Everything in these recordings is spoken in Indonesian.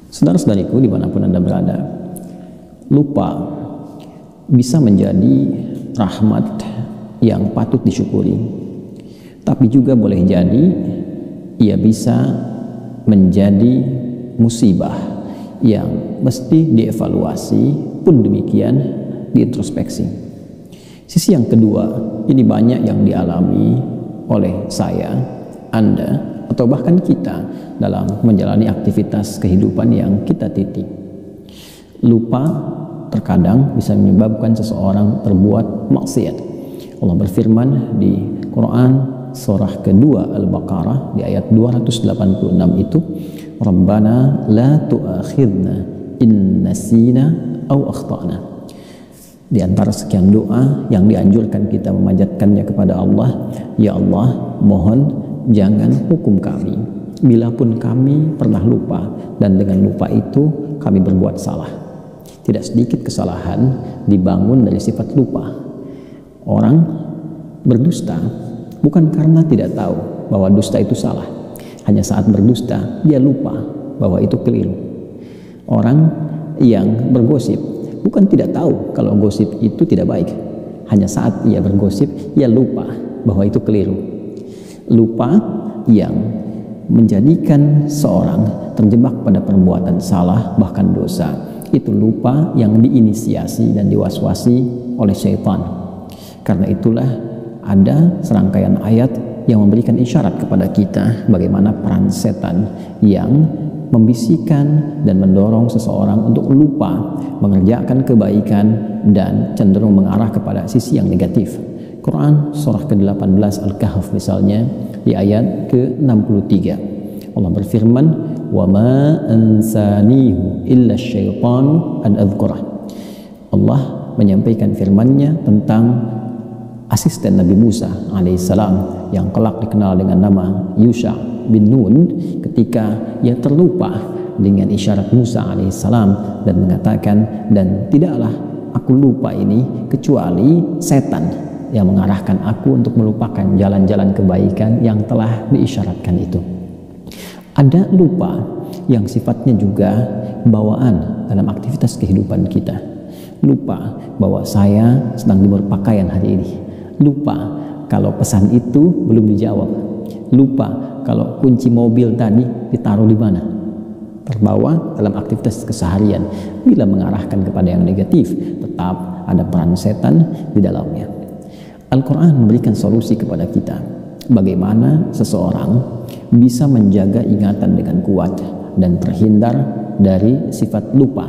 Saudara-saudariku dimanapun Anda berada, lupa bisa menjadi rahmat yang patut disyukuri, tapi juga boleh jadi ia bisa menjadi musibah yang mesti dievaluasi, pun demikian diintrospeksi. Sisi yang kedua, ini banyak yang dialami oleh saya, Anda, atau bahkan kita dalam menjalani aktivitas kehidupan yang kita titi. Lupa terkadang bisa menyebabkan seseorang berbuat maksiat. Allah berfirman di Quran surah kedua Al-Baqarah di ayat 286 itu, Rabbana la tu'akhidna in nasina aw akhtana. Di antara sekian doa yang dianjurkan kita memanjatkannya kepada Allah, ya Allah, mohon jangan hukum kami bila pun kami pernah lupa, dan dengan lupa itu kami berbuat salah. Tidak sedikit kesalahan dibangun dari sifat lupa. Orang berdusta bukan karena tidak tahu bahwa dusta itu salah, hanya saat berdusta dia lupa bahwa itu keliru. Orang yang bergosip bukan tidak tahu kalau gosip itu tidak baik, hanya saat ia bergosip ia lupa bahwa itu keliru. Lupa yang menjadikan seorang terjebak pada perbuatan salah bahkan dosa, itu lupa yang diinisiasi dan diwaswasi oleh syaitan. Karena itulah ada serangkaian ayat yang memberikan isyarat kepada kita bagaimana peran setan yang membisikkan dan mendorong seseorang untuk lupa mengerjakan kebaikan dan cenderung mengarah kepada sisi yang negatif. Quran surah ke-18 Al-Kahf misalnya di ayat ke-63, Allah berfirman, wa ma ansanihu illa syaitanu an adzkurah. Allah menyampaikan firman-Nya tentang asisten Nabi Musa alaihissalam yang kelak dikenal dengan nama Yusha bin Nun, ketika ia terlupa dengan isyarat Musa alaihissalam dan mengatakan, dan tidaklah aku lupa ini kecuali setan yang mengarahkan aku untuk melupakan jalan-jalan kebaikan yang telah diisyaratkan itu. Ada lupa yang sifatnya juga bawaan dalam aktivitas kehidupan kita. Lupa bahwa saya sedang berpakaian hari ini. Lupa kalau pesan itu belum dijawab. Lupa kalau kunci mobil tadi ditaruh di mana. Terbawa dalam aktivitas keseharian. Bila mengarahkan kepada yang negatif, tetap ada peran setan di dalamnya. Al-Quran memberikan solusi kepada kita bagaimana seseorang bisa menjaga ingatan dengan kuat dan terhindar dari sifat lupa,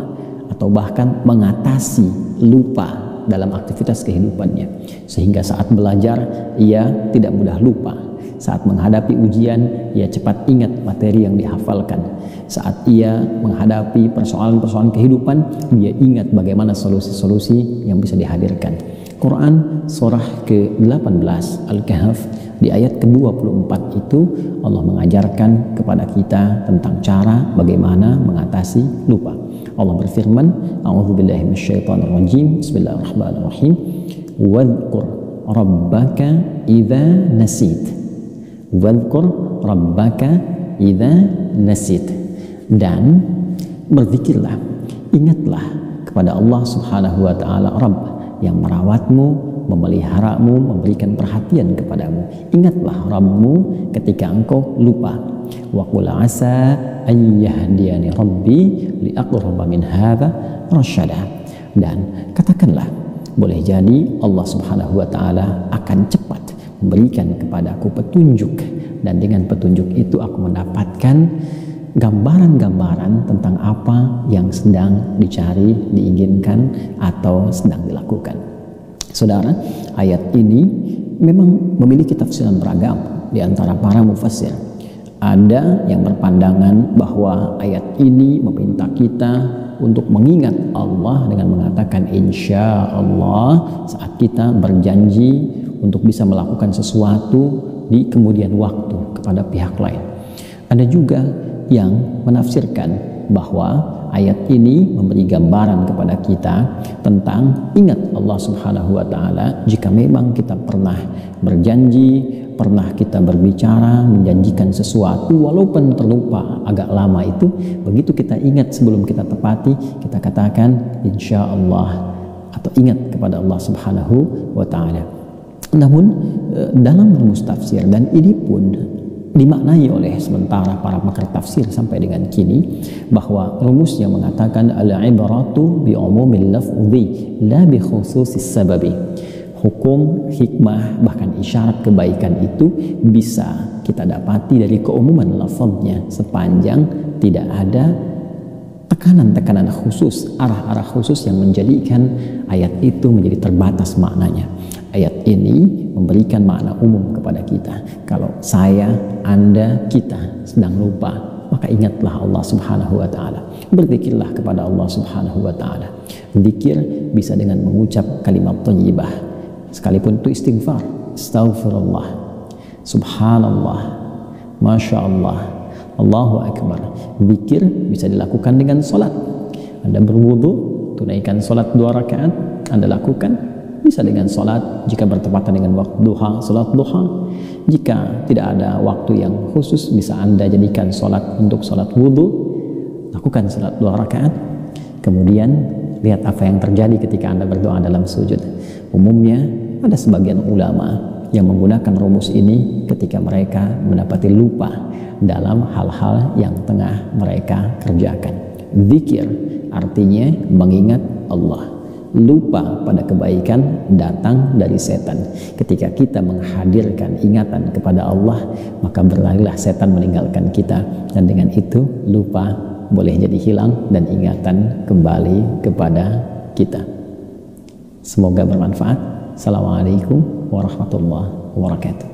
atau bahkan mengatasi lupa dalam aktivitas kehidupannya, sehingga saat belajar ia tidak mudah lupa, saat menghadapi ujian ia cepat ingat materi yang dihafalkan, saat ia menghadapi persoalan-persoalan kehidupan dia ingat bagaimana solusi-solusi yang bisa dihadirkan. Quran surah ke-18 Al-Kahf di ayat ke-24 itu Allah mengajarkan kepada kita tentang cara bagaimana mengatasi lupa. Allah berfirman, a'udzubillahi minasyaitonirrajim, bismillahirrahmanirrahim, wadhkur rabbaka idza nasit, wadhkur rabbaka idza nasit, dan berzikirlah, ingatlah kepada Allah Subhanahu wa taala, Rabb yang merawatmu, memeliharamu, memberikan perhatian kepadamu. Ingatlah Rabbmu ketika engkau lupa. Wa qul asa an yahdiyani rabbi li aqraba min hadza rasyada. Dan katakanlah, boleh jadi Allah Subhanahu wa taala akan cepat memberikan kepadaku petunjuk, dan dengan petunjuk itu aku mendapatkan gambaran-gambaran tentang apa yang sedang dicari, diinginkan, atau sedang dilakukan. Saudara, ayat ini memang memiliki tafsiran beragam di antara para mufassir. Ada yang berpandangan bahwa ayat ini meminta kita untuk mengingat Allah dengan mengatakan insya Allah saat kita berjanji untuk bisa melakukan sesuatu di kemudian waktu kepada pihak lain. Ada juga yang menafsirkan bahwa ayat ini memberi gambaran kepada kita tentang ingat Allah Subhanahu wa Ta'ala. Jika memang kita pernah berjanji, pernah kita berbicara, menjanjikan sesuatu, walaupun terlupa agak lama itu, begitu kita ingat sebelum kita tepati, kita katakan insya Allah, atau ingat kepada Allah Subhanahu wa Ta'ala. Namun dalam rumus tafsir, dan ini pun dimaknai oleh sementara para pakar tafsir sampai dengan kini, bahwa rumus yang mengatakan al-ibratu bi umumil lafzi la bi khususis sababi. Hukum, hikmah, bahkan isyarat kebaikan itu bisa kita dapati dari keumuman lafaznya sepanjang tidak ada tekanan-tekanan khusus, arah-arah khusus yang menjadikan ayat itu menjadi terbatas maknanya. Ayat ini memberikan makna umum kepada kita. Kalau saya, Anda, kita sedang lupa, maka ingatlah Allah Subhanahu wa Ta'ala. Berzikirlah kepada Allah Subhanahu wa Ta'ala. Zikir bisa dengan mengucap kalimat thayyibah, sekalipun itu istighfar, astaghfirullah, subhanallah, masya Allah, Allahu akbar. Zikir bisa dilakukan dengan solat. Anda berwudu, tunaikan solat 2 rakaat, Anda lakukan. Bisa dengan solat jika bertepatan dengan waktu duha, solat duha. Jika tidak ada waktu yang khusus, bisa Anda jadikan solat untuk solat wudu, lakukan solat 2 rakaat. Kemudian lihat apa yang terjadi ketika Anda berdoa dalam sujud. Umumnya ada sebagian ulama yang menggunakan rumus ini ketika mereka mendapati lupa dalam hal-hal yang tengah mereka kerjakan. Zikir artinya mengingat Allah. Lupa pada kebaikan datang dari setan. Ketika kita menghadirkan ingatan kepada Allah, maka berlarilah setan meninggalkan kita, dan dengan itu lupa boleh jadi hilang dan ingatan kembali kepada kita. Semoga bermanfaat. Assalamualaikum warahmatullahi wabarakatuh.